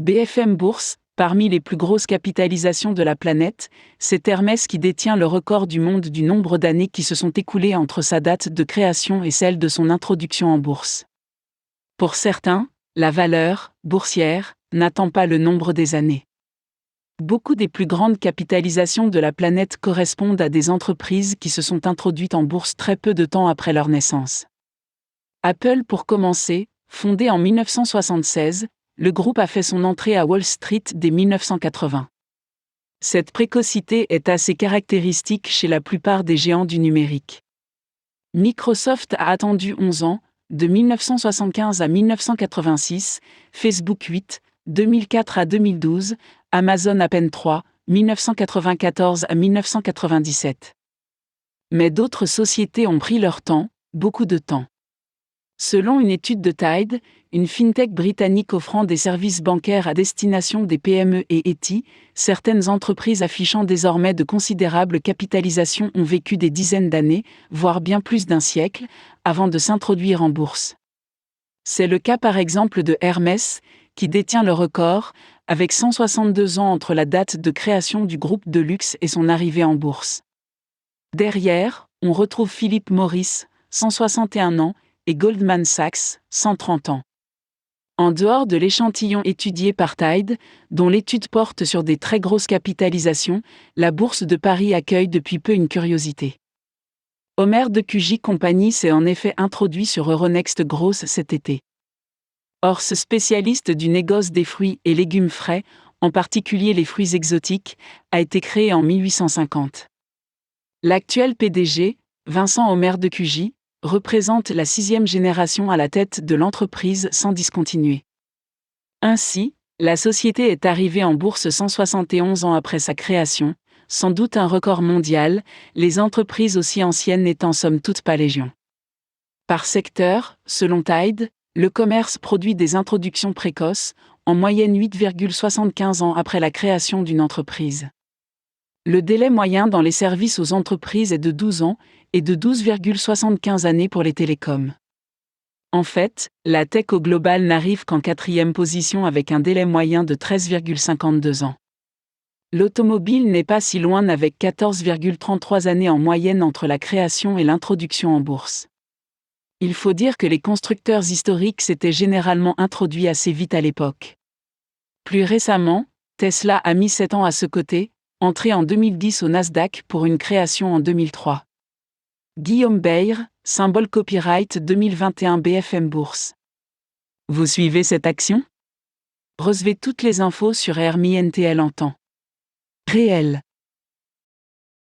BFM Bourse, parmi les plus grosses capitalisations de la planète, c'est Hermès qui détient le record du monde du nombre d'années qui se sont écoulées entre sa date de création et celle de son introduction en bourse. Pour certains, la valeur boursière n'attend pas le nombre des années. Beaucoup des plus grandes capitalisations de la planète correspondent à des entreprises qui se sont introduites en bourse très peu de temps après leur naissance. Apple pour commencer, fondé en 1976, le groupe a fait son entrée à Wall Street dès 1980. Cette précocité est assez caractéristique chez la plupart des géants du numérique. Microsoft a attendu 11 ans, de 1975 à 1986, Facebook 8, 2004 à 2012, Amazon à peine 3, 1994 à 1997. Mais d'autres sociétés ont pris leur temps, beaucoup de temps. Selon une étude de Tide, une fintech britannique offrant des services bancaires à destination des PME et ETI, certaines entreprises affichant désormais de considérables capitalisations ont vécu des dizaines d'années, voire bien plus d'un siècle, avant de s'introduire en bourse. C'est le cas par exemple de Hermès, qui détient le record, avec 162 ans entre la date de création du groupe de luxe et son arrivée en bourse. Derrière, on retrouve Philip Morris, 161 ans, et Goldman Sachs, 130 ans. En dehors de l'échantillon étudié par Tide, dont l'étude porte sur des très grosses capitalisations, la bourse de Paris accueille depuis peu une curiosité. Omer de QJ Company s'est en effet introduit sur Euronext Growth cet été. Or ce spécialiste du négoce des fruits et légumes frais, en particulier les fruits exotiques, a été créé en 1850. L'actuel PDG, Vincent Omer de QJ, représente la 6e génération à la tête de l'entreprise sans discontinuer. Ainsi, la société est arrivée en bourse 171 ans après sa création, sans doute un record mondial, les entreprises aussi anciennes n'étant somme toute pas légion. Par secteur, selon Tide, le commerce produit des introductions précoces, en moyenne 8,75 ans après la création d'une entreprise. Le délai moyen dans les services aux entreprises est de 12 ans et de 12,75 années pour les télécoms. En fait, la tech au global n'arrive qu'en 4e position avec un délai moyen de 13,52 ans. L'automobile n'est pas si loin avec 14,33 années en moyenne entre la création et l'introduction en bourse. Il faut dire que les constructeurs historiques s'étaient généralement introduits assez vite à l'époque. Plus récemment, Tesla a mis 7 ans à ce côté, entré en 2010 au Nasdaq pour une création en 2003. Guillaume Bayer, symbole copyright 2021 BFM Bourse. Vous suivez cette action ? Recevez toutes les infos sur RMI NTL en temps réel.